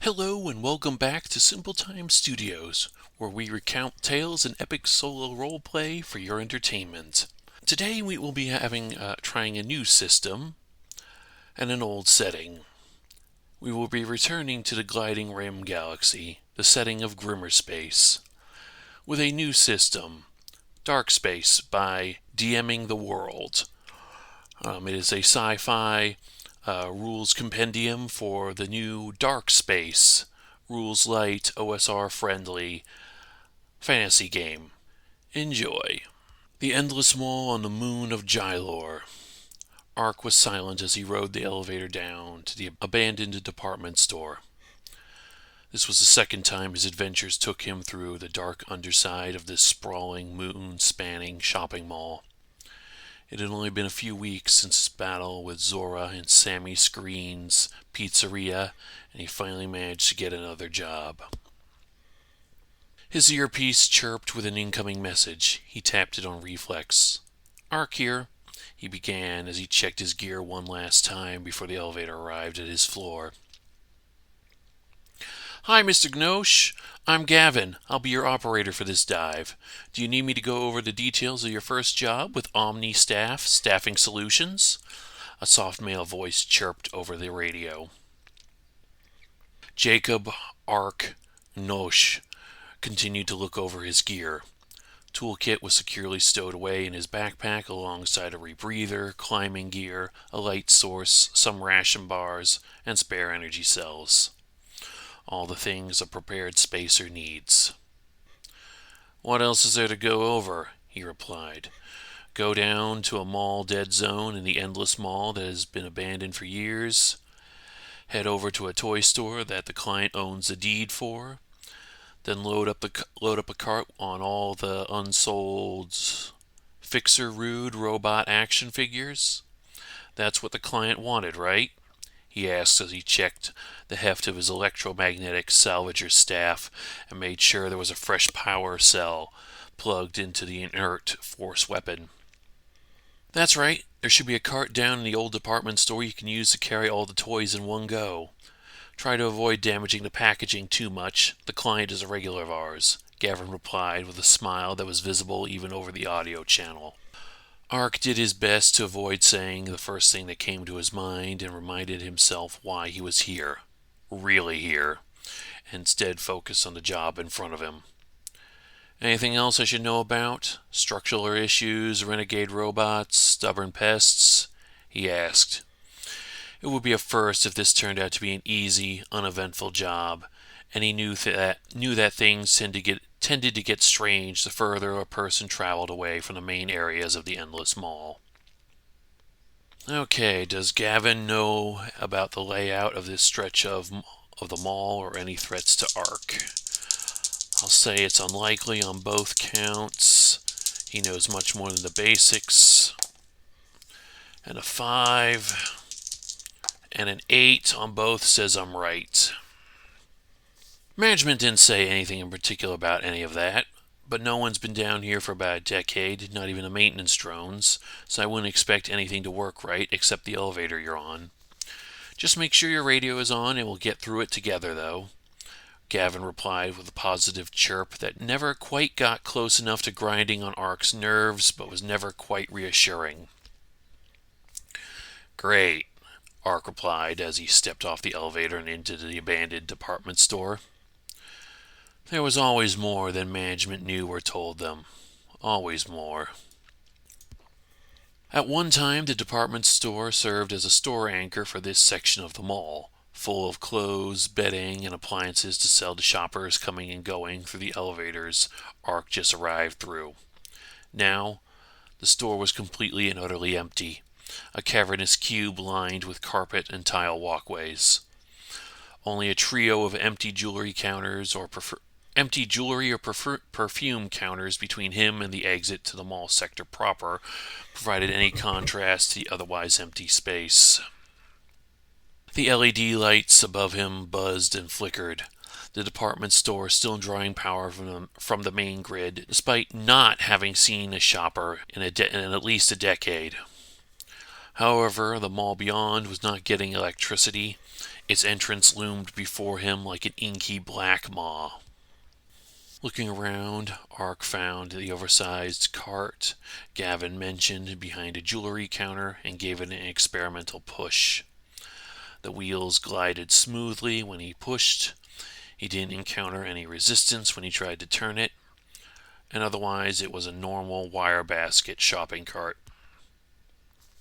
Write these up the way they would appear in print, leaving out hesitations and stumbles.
Hello and welcome back to Simple Time Studios, where we recount tales and epic solo roleplay for your entertainment. Today we will be trying a new system and an old setting. We will be returning to the Gliding Rim Galaxy, the setting of Grimmerspace, with a new system, Darkspace by DMing the World. It is a sci-fi rules compendium for the new Darkspace, rules light, OSR friendly fantasy game. Enjoy. The Endless Mall on the moon of Jylor. Ark was silent as he rode the elevator down to the abandoned department store. This was the second time his adventures took him through the dark underside of this sprawling, moon-spanning shopping mall. It had only been a few weeks since his battle with Zora and Sammy Screen's pizzeria, and he finally managed to get another job. His earpiece chirped with an incoming message. He tapped it on reflex. "Ark here," he began as he checked his gear one last time before the elevator arrived at his floor. "Hi, Mr. Gnosh. I'm Gavin. I'll be your operator for this dive. Do you need me to go over the details of your first job with Omni-Staff Staffing Solutions?" A soft male voice chirped over the radio. Jacob Ark Nosh continued to look over his gear. Toolkit was securely stowed away in his backpack alongside a rebreather, climbing gear, a light source, some ration bars, and spare energy cells. All the things a prepared spacer needs. "What else is there to go over?" he replied. "Go down to a mall dead zone in the Endless Mall that has been abandoned for years. Head over to a toy store that the client owns the deed for. Then load up a cart on all the unsold Fixer Rude robot action figures. That's what the client wanted, right?" he asked as he checked the heft of his electromagnetic salvager staff and made sure there was a fresh power cell plugged into the inert force weapon. "That's right. There should be a cart down in the old department store you can use to carry all the toys in one go. Try to avoid damaging the packaging too much. The client is a regular of ours," Gavin replied with a smile that was visible even over the audio channel. Ark did his best to avoid saying the first thing that came to his mind and reminded himself why he was here. Really here. Instead focused on the job in front of him. "Anything else I should know about? Structural issues, renegade robots, stubborn pests?" he asked. It would be a first if this turned out to be an easy, uneventful job, and he knew that things tended to get strange the further a person traveled away from the main areas of the Endless Mall. Okay, does Gavin know about the layout of this stretch of the mall or any threats to Ark? I'll say it's unlikely on both counts. He knows much more than the basics. And a 5 and an 8 on both says I'm right. Management didn't say anything in particular about any of that, but no one's been down here for about a decade, not even the maintenance drones, so I wouldn't expect anything to work right except the elevator you're on. Just make sure your radio is on and we'll get through it together, though," Gavin replied with a positive chirp that never quite got close enough to grinding on Ark's nerves, but was never quite reassuring. "Great," Ark replied as he stepped off the elevator and into the abandoned department store. There was always more than management knew or told them. Always more. At one time, the department store served as a store anchor for this section of the mall, full of clothes, bedding, and appliances to sell to shoppers coming and going through the elevators Ark just arrived through. Now, the store was completely and utterly empty, a cavernous cube lined with carpet and tile walkways. Only a trio of empty jewelry or perfume counters between him and the exit to the mall sector proper provided any contrast to the otherwise empty space. The LED lights above him buzzed and flickered, the department store still drawing power from the main grid, despite not having seen a shopper in at least a decade. However, the mall beyond was not getting electricity. Its entrance loomed before him like an inky black maw. Looking around, Ark found the oversized cart Gavin mentioned behind a jewelry counter and gave it an experimental push. The wheels glided smoothly when he pushed. He didn't encounter any resistance when he tried to turn it, and otherwise it was a normal wire basket shopping cart.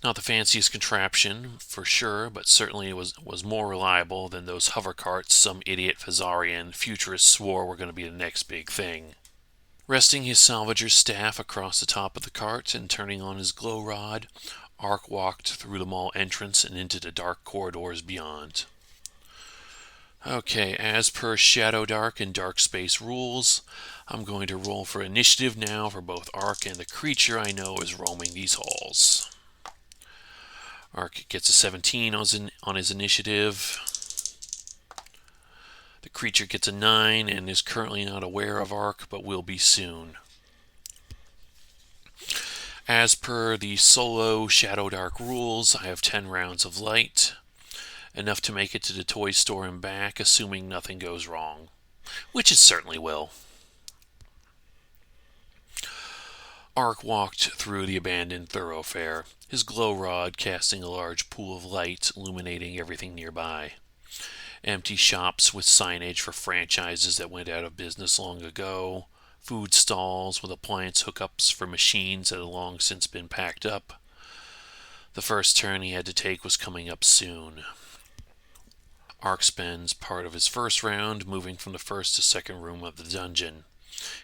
Not the fanciest contraption, for sure, but certainly was more reliable than those hover carts some idiot Fazarian futurist swore were going to be the next big thing. Resting his salvager's staff across the top of the cart and turning on his glow rod, Ark walked through the mall entrance and into the dark corridors beyond. Okay, as per Shadow Dark and Darkspace rules, I'm going to roll for initiative now for both Ark and the creature I know is roaming these halls. Ark gets a 17 on his initiative. The creature gets a 9 and is currently not aware of Ark, but will be soon. As per the solo Shadow Dark rules, I have 10 rounds of light, enough to make it to the toy store and back, assuming nothing goes wrong, which it certainly will. Ark walked through the abandoned thoroughfare, his glow rod casting a large pool of light illuminating everything nearby. Empty shops with signage for franchises that went out of business long ago, food stalls with appliance hookups for machines that had long since been packed up. The first turn he had to take was coming up soon. Ark spends part of his first round moving from the first to second room of the dungeon.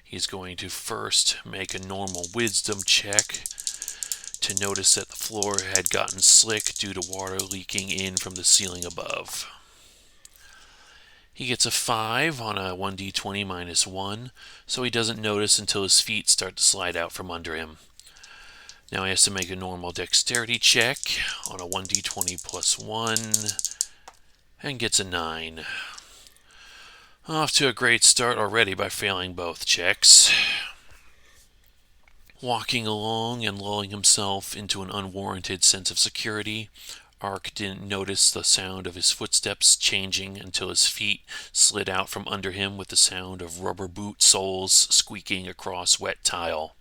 He's going to first make a normal wisdom check to notice that the floor had gotten slick due to water leaking in from the ceiling above. He gets a 5 on a 1d20 minus 1, so he doesn't notice until his feet start to slide out from under him. Now he has to make a normal dexterity check on a 1d20 plus 1, and gets a 9. Off to a great start already by failing both checks. Walking along and lulling himself into an unwarranted sense of security, Ark didn't notice the sound of his footsteps changing until his feet slid out from under him with the sound of rubber boot soles squeaking across wet tile.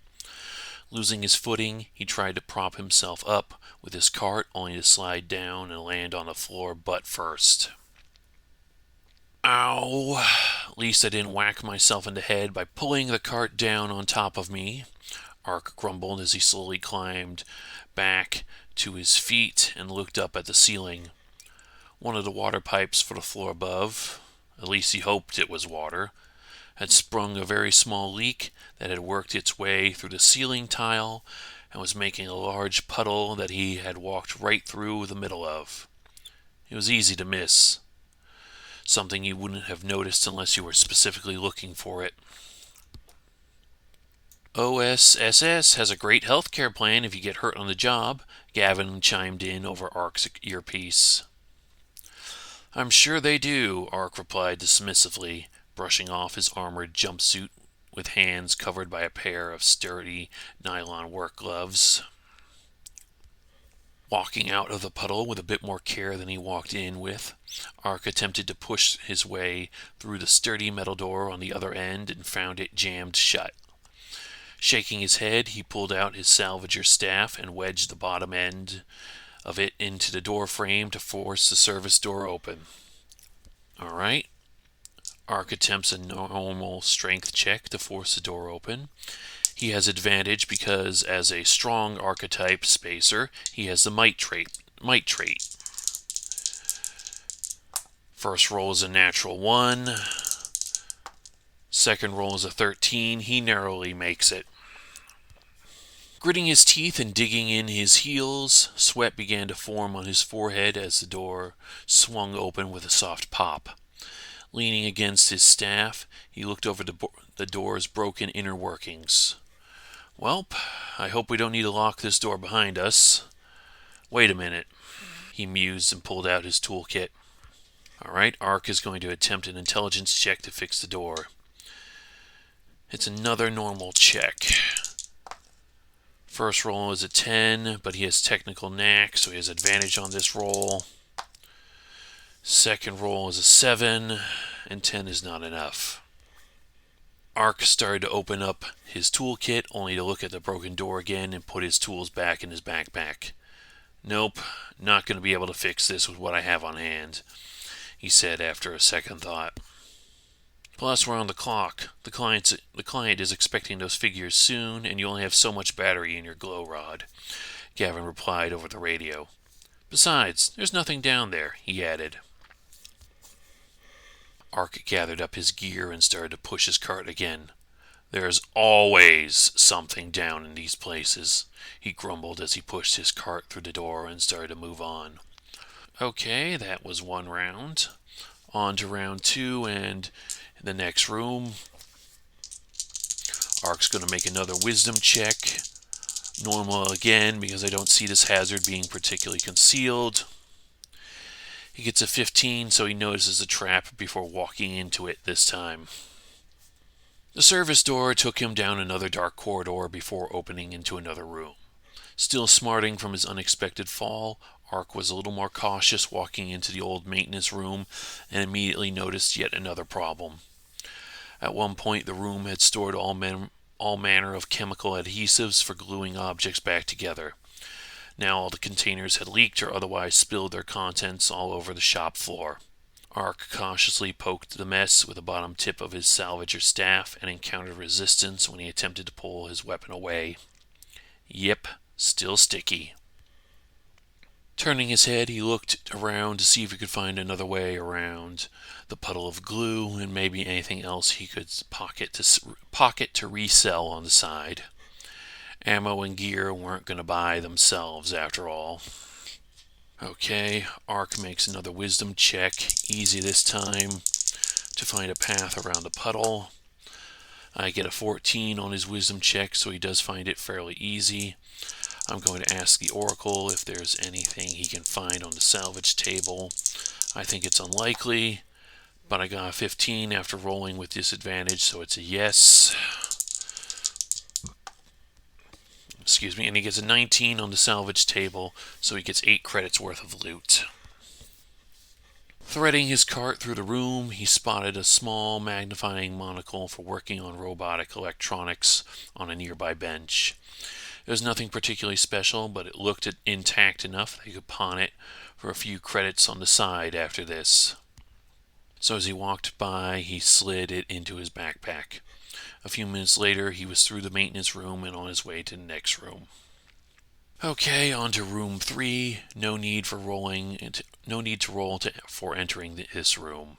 Losing his footing, he tried to prop himself up with his cart, only to slide down and land on the floor butt first. Ow! At least I didn't whack myself in the head by pulling the cart down on top of me, Ark grumbled as he slowly climbed back to his feet and looked up at the ceiling. One of the water pipes for the floor above, at least he hoped it was water, had sprung a very small leak that had worked its way through the ceiling tile and was making a large puddle that he had walked right through the middle of. It was easy to miss. Something you wouldn't have noticed unless you were specifically looking for it. OSSS has a great healthcare plan if you get hurt on the job, Gavin chimed in over Ark's earpiece. I'm sure they do, Ark replied dismissively, brushing off his armored jumpsuit with hands covered by a pair of sturdy nylon work gloves. Walking out of the puddle with a bit more care than he walked in with, Ark attempted to push his way through the sturdy metal door on the other end and found it jammed shut. Shaking his head, he pulled out his salvager staff and wedged the bottom end of it into the door frame to force the service door open. All right. Ark attempts a normal strength check to force the door open. He has advantage because, as a strong archetype spacer, he has the might trait. First roll is a natural 1. Second roll is a 13. He narrowly makes it. Gritting his teeth and digging in his heels, sweat began to form on his forehead as the door swung open with a soft pop. Leaning against his staff, he looked over the door's broken inner workings. Welp, I hope we don't need to lock this door behind us. Wait a minute, he mused and pulled out his toolkit. Alright, Ark is going to attempt an intelligence check to fix the door. It's another normal check. First roll is a 10, but he has technical knack, so he has advantage on this roll. Second roll is a 7, and 10 is not enough. Ark started to open up his toolkit, only to look at the broken door again and put his tools back in his backpack. Nope, not going to be able to fix this with what I have on hand, he said after a second thought. Plus, we're on the clock. The client is expecting those figures soon, and you only have so much battery in your glow rod, Gavin replied over the radio. Besides, there's nothing down there, he added. Ark gathered up his gear and started to push his cart again. There's always something down in these places, he grumbled as he pushed his cart through the door and started to move on. Okay, that was one round. On to round 2 and the next room. Ark's going to make another wisdom check. Normal again because I don't see this hazard being particularly concealed. He gets a 15, so he notices a trap before walking into it this time. The service door took him down another dark corridor before opening into another room. Still smarting from his unexpected fall, Ark was a little more cautious walking into the old maintenance room and immediately noticed yet another problem. At one point, the room had stored all manner of chemical adhesives for gluing objects back together. Now all the containers had leaked or otherwise spilled their contents all over the shop floor. Ark cautiously poked the mess with the bottom tip of his salvager staff and encountered resistance when he attempted to pull his weapon away. Yep, still sticky. Turning his head, he looked around to see if he could find another way around the puddle of glue and maybe anything else he could pocket to resell on the side. Ammo and gear weren't going to buy themselves after all. Okay, Ark makes another wisdom check, easy this time, to find a path around the puddle. I get a 14 on his wisdom check, so he does find it fairly easy. I'm going to ask the Oracle if there's anything he can find on the salvage table. I think it's unlikely, but I got a 15 after rolling with disadvantage, so it's a yes. Excuse me, and he gets a 19 on the salvage table, so he gets 8 credits worth of loot. Threading his cart through the room, he spotted a small magnifying monocle for working on robotic electronics on a nearby bench. It was nothing particularly special, but it looked intact enough that he could pawn it for a few credits on the side after this. So as he walked by, he slid it into his backpack. A few minutes later, he was through the maintenance room and on his way to the next room. Okay, on to room 3. No need to roll for entering this room.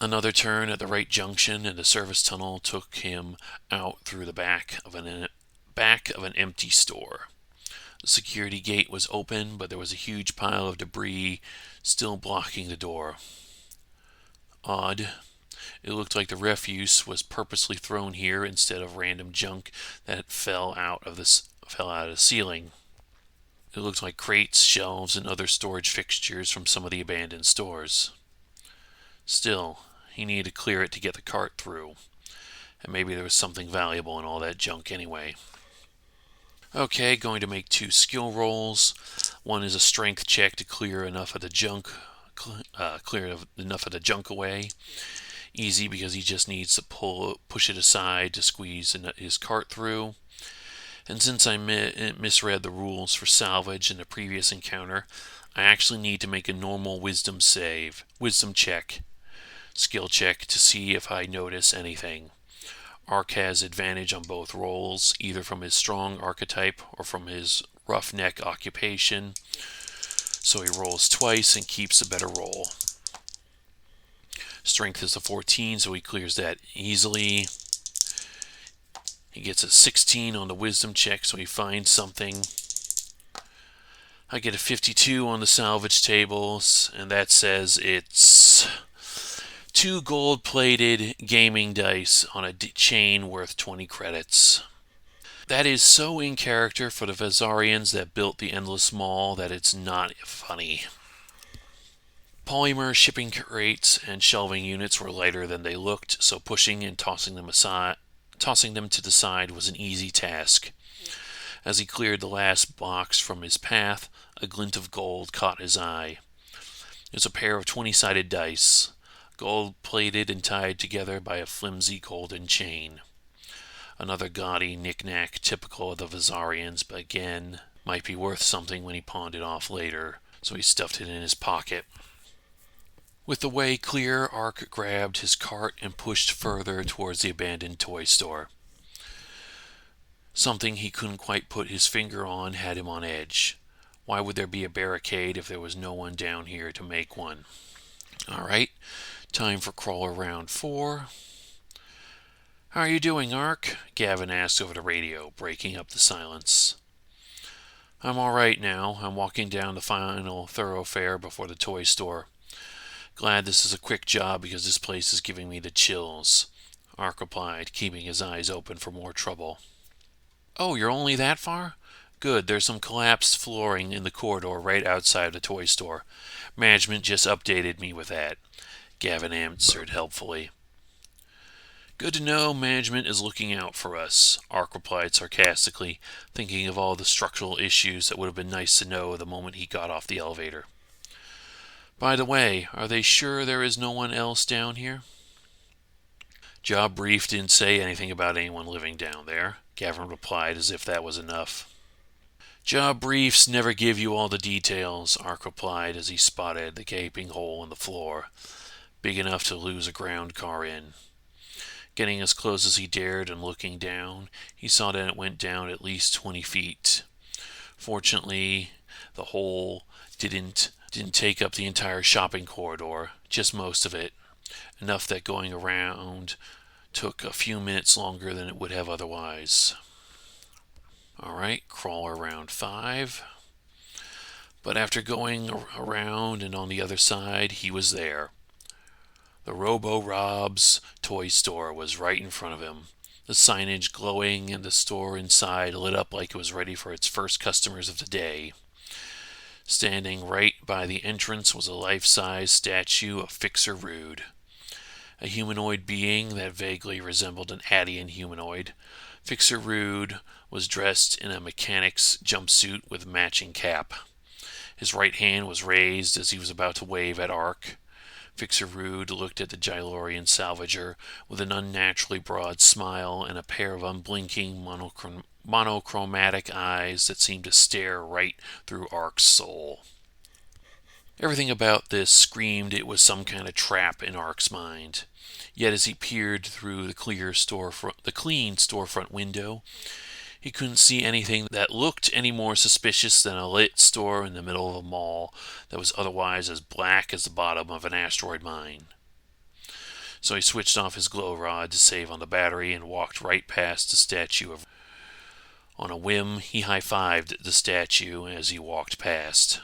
Another turn at the right junction, and the service tunnel took him out through the back of an empty store. The security gate was open, but there was a huge pile of debris still blocking the door. Odd. It looked like the refuse was purposely thrown here instead of random junk that fell out of the ceiling. It looked like crates, shelves, and other storage fixtures from some of the abandoned stores. Still, he needed to clear it to get the cart through, and maybe there was something valuable in all that junk anyway. Okay, going to make 2 skill rolls. One is a strength check to clear enough of the junk away. Easy because he just needs to push it aside to squeeze his cart through. And since I misread the rules for salvage in the previous encounter, I actually need to make a normal wisdom check, skill check to see if I notice anything. Ark has advantage on both rolls, either from his strong archetype or from his roughneck occupation. So he rolls twice and keeps a better roll. Strength is a 14, so he clears that easily. He gets a 16 on the wisdom check, so he finds something. I get a 52 on the salvage tables, and that says it's 2 gold-plated gaming dice on a chain worth 20 credits. That is so in character for the Vazarians that built the Endless Mall that it's not funny. Polymer shipping crates and shelving units were lighter than they looked, so pushing and tossing them to the side was an easy task. As he cleared the last box from his path, a glint of gold caught his eye. is a pair of 20-sided dice, gold-plated and tied together by a flimsy golden chain. Another gaudy knick-knack typical of the Vazarians, but again, might be worth something when he pawned it off later, so he stuffed it in his pocket. With the way clear, Ark grabbed his cart and pushed further towards the abandoned toy store. Something he couldn't quite put his finger on had him on edge. Why would there be a barricade if there was no one down here to make one? Alright, time for crawler round 4. "How are you doing, Ark?" Gavin asked over the radio, breaking up the silence. "I'm alright now. I'm walking down the final thoroughfare before the toy store. Glad this is a quick job because this place is giving me the chills," Ark replied, keeping his eyes open for more trouble. "Oh, you're only that far? Good, there's some collapsed flooring in the corridor right outside the toy store. Management just updated me with that," Gavin answered helpfully. "Good to know management is looking out for us," Ark replied sarcastically, thinking of all the structural issues that would have been nice to know the moment he got off the elevator. "By the way, are they sure there is no one else down here?" "Job brief didn't say anything about anyone living down there," Gavin replied as if that was enough. "Job briefs never give you all the details," Ark replied as he spotted the gaping hole in the floor, big enough to lose a ground car in. Getting as close as he dared and looking down, he saw that it went down at least 20 feet. Fortunately, the hole didn't take up the entire shopping corridor, just most of it, enough that going around took a few minutes longer than it would have otherwise. Alright, crawler round 5. But after going around and on the other side, he was there. The Robo-Rob's toy store was right in front of him, the signage glowing and the store inside lit up like it was ready for its first customers of the day. Standing right by the entrance was a life-size statue of Fixer Rude, a humanoid being that vaguely resembled an Adian humanoid. Fixer Rude was dressed in a mechanic's jumpsuit with matching cap. His right hand was raised as he was about to wave at Ark. Fixer Rude looked at the Gylorian salvager with an unnaturally broad smile and a pair of unblinking monochromatic eyes that seemed to stare right through Ark's soul. Everything about this screamed it was some kind of trap in Ark's mind. Yet as he peered through the clean storefront window, he couldn't see anything that looked any more suspicious than a lit store in the middle of a mall that was otherwise as black as the bottom of an asteroid mine. So he switched off his glow rod to save on the battery and walked right past the statue. On a whim, he high-fived the statue as he walked past.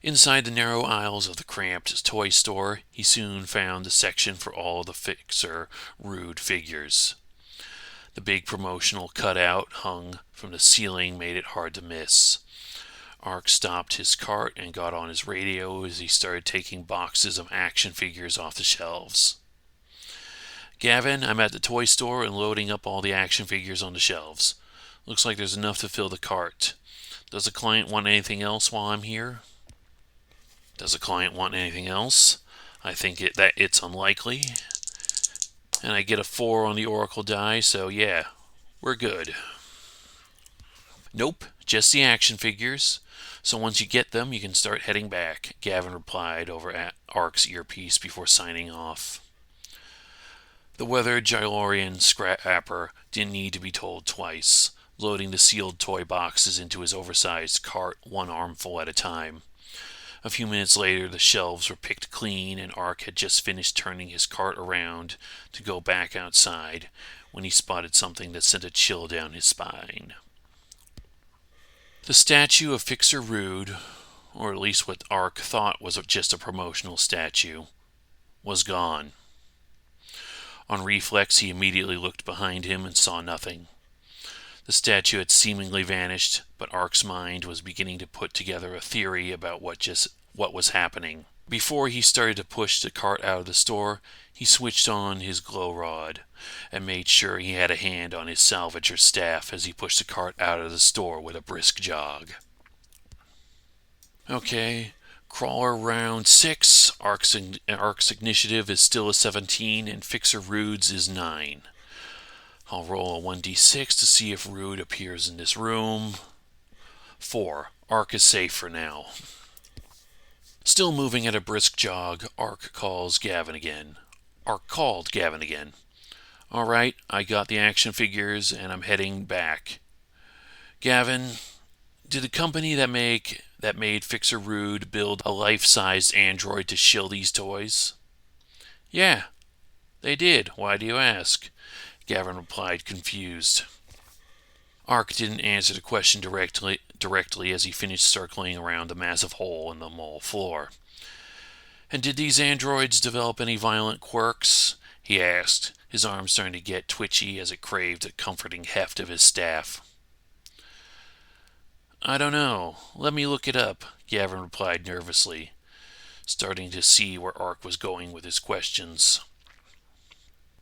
Inside the narrow aisles of the cramped toy store, he soon found the section for all the Fixer Rude figures. The big promotional cutout hung from the ceiling made it hard to miss. Ark stopped his cart and got on his radio as he started taking boxes of action figures off the shelves. "Gavin, I'm at the toy store and loading up all the action figures on the shelves. Looks like there's enough to fill the cart. Does the client want anything else while I'm here?" "Does the client want anything else? I think that it's unlikely. And I get a 4 on the Oracle die, so yeah, we're good." "Nope, just the action figures. So once you get them, you can start heading back," Gavin replied over at Ark's earpiece before signing off. The weathered Gylorian scrapper didn't need to be told twice, loading the sealed toy boxes into his oversized cart one armful at a time. A few minutes later, the shelves were picked clean, and Ark had just finished turning his cart around to go back outside when he spotted something that sent a chill down his spine. The statue of Fixer Rude, or at least what Ark thought was just a promotional statue, was gone. On reflex, he immediately looked behind him and saw nothing. The statue had seemingly vanished, but Ark's mind was beginning to put together a theory about what was happening. Before he started to push the cart out of the store, he switched on his glow rod and made sure he had a hand on his salvager's staff as he pushed the cart out of the store with a brisk jog. "Okay, Crawler round 6. Ark's initiative is still a 17, and Fixer Rude's is 9. I'll roll a 1d6 to see if Rude appears in this room. 4. Ark is safe for now. Still moving at a brisk jog, Ark called Gavin again. Alright, I got the action figures and I'm heading back. Gavin, did the company that made Fixer Rude build a life-sized android to shill these toys? Yeah, they did. Why do you ask? Gavin replied, confused. Ark didn't answer the question directly as he finished circling around the massive hole in the mall floor. And did these androids develop any violent quirks? He asked, his arm starting to get twitchy as it craved the comforting heft of his staff. I don't know. Let me look it up, Gavin replied nervously, starting to see where Ark was going with his questions.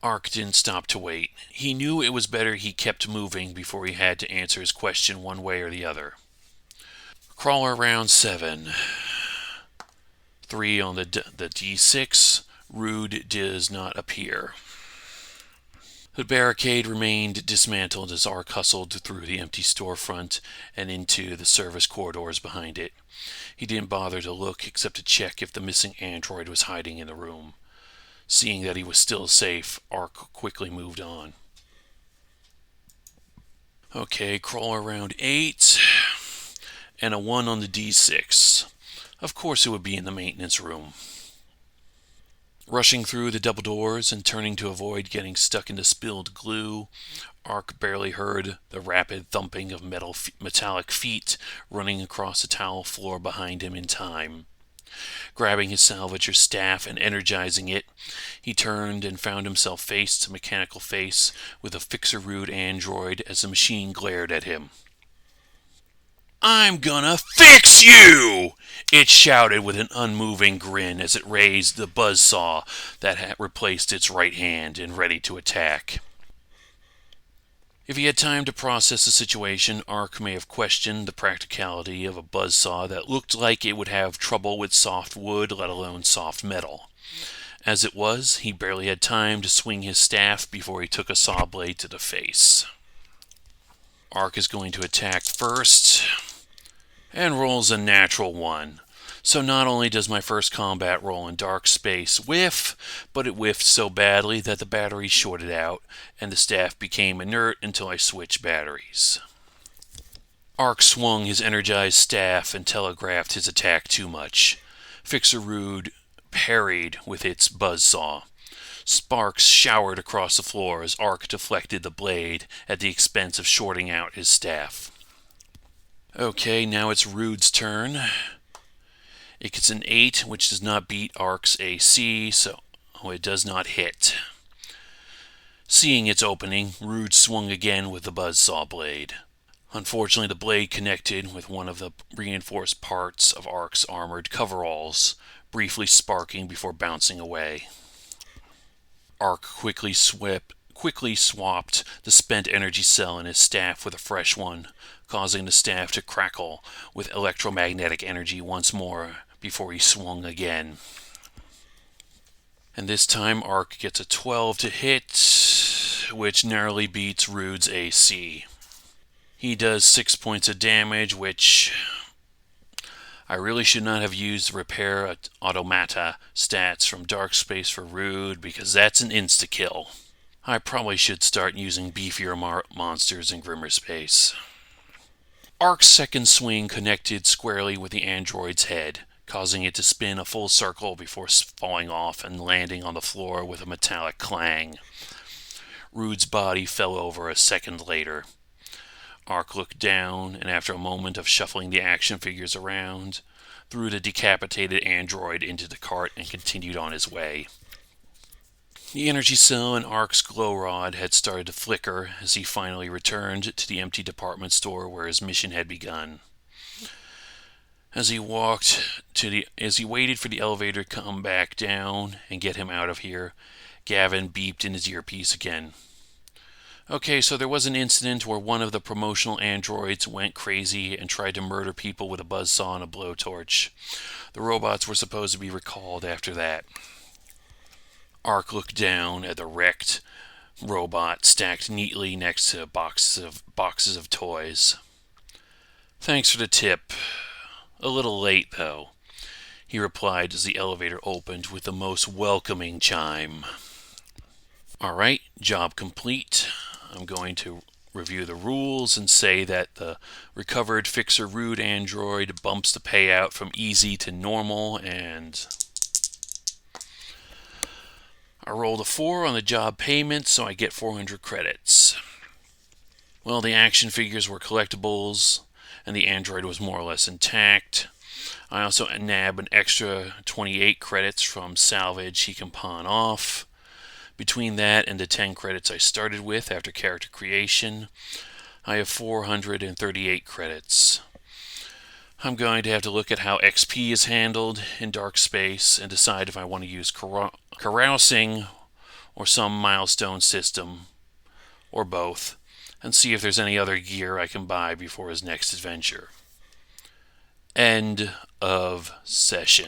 Ark didn't stop to wait. He knew it was better he kept moving before he had to answer his question one way or the other. Crawler round 7. 3 on the D6. Rude does not appear. The barricade remained dismantled as Ark hustled through the empty storefront and into the service corridors behind it. He didn't bother to look except to check if the missing android was hiding in the room. Seeing that he was still safe, Ark quickly moved on. Okay, crawler round 8. And a 1 on the D6. Of course it would be in the maintenance room. Rushing through the double doors and turning to avoid getting stuck into spilled glue, Ark barely heard the rapid thumping of metallic feet running across the tile floor behind him in time. Grabbing his salvager staff and energizing it, he turned and found himself face to mechanical face with a Fixer Rude android as the machine glared at him. I'm gonna fix you! It shouted with an unmoving grin as it raised the buzzsaw that had replaced its right hand and ready to attack. If he had time to process the situation, Ark may have questioned the practicality of a buzzsaw that looked like it would have trouble with soft wood, let alone soft metal. As it was, he barely had time to swing his staff before he took a saw blade to the face. Ark is going to attack first, and rolls a natural 1. So not only does my first combat roll in Darkspace whiff, but it whiffed so badly that the battery shorted out, and the staff became inert until I switched batteries. Ark swung his energized staff and telegraphed his attack too much. Fixer Rude parried with its buzzsaw. Sparks showered across the floor as Ark deflected the blade at the expense of shorting out his staff. Okay, now it's Rude's turn. It gets an 8, which does not beat Ark's AC, so it does not hit. Seeing its opening, Rude swung again with the buzzsaw blade. Unfortunately, the blade connected with one of the reinforced parts of Ark's armored coveralls, briefly sparking before bouncing away. Ark quickly swapped the spent energy cell in his staff with a fresh one, causing the staff to crackle with electromagnetic energy once more before he swung again. And this time Ark gets a 12 to hit, which narrowly beats Rude's AC. He does 6 points of damage, which I really should not have used the repair automata stats from Darkspace for Rude, because that's an insta-kill. I probably should start using beefier monsters in Grimmerspace. Ark's second swing connected squarely with the android's head, causing it to spin a full circle before falling off and landing on the floor with a metallic clang. Rude's body fell over a second later. Ark looked down, and after a moment of shuffling the action figures around, threw the decapitated android into the cart and continued on his way. The energy cell in Ark's glow rod had started to flicker as he finally returned to the empty department store where his mission had begun. As he waited for the elevator to come back down and get him out of here, Gavin beeped in his earpiece again. Okay, so there was an incident where one of the promotional androids went crazy and tried to murder people with a buzzsaw and a blowtorch. The robots were supposed to be recalled after that. Ark looked down at the wrecked robot stacked neatly next to boxes of toys. Thanks for the tip. A little late, though, he replied as the elevator opened with the most welcoming chime. Alright, job complete. I'm going to review the rules and say that the recovered Fixer Rude android bumps the payout from easy to normal, and I rolled a 4 on the job payment, so I get 400 credits. Well, the action figures were collectibles, and the android was more or less intact. I also nab an extra 28 credits from salvage he can pawn off. Between that and the 10 credits I started with after character creation, I have 438 credits. I'm going to have to look at how XP is handled in Darkspace and decide if I want to use carousing or some milestone system, or both, and see if there's any other gear I can buy before his next adventure. End of session.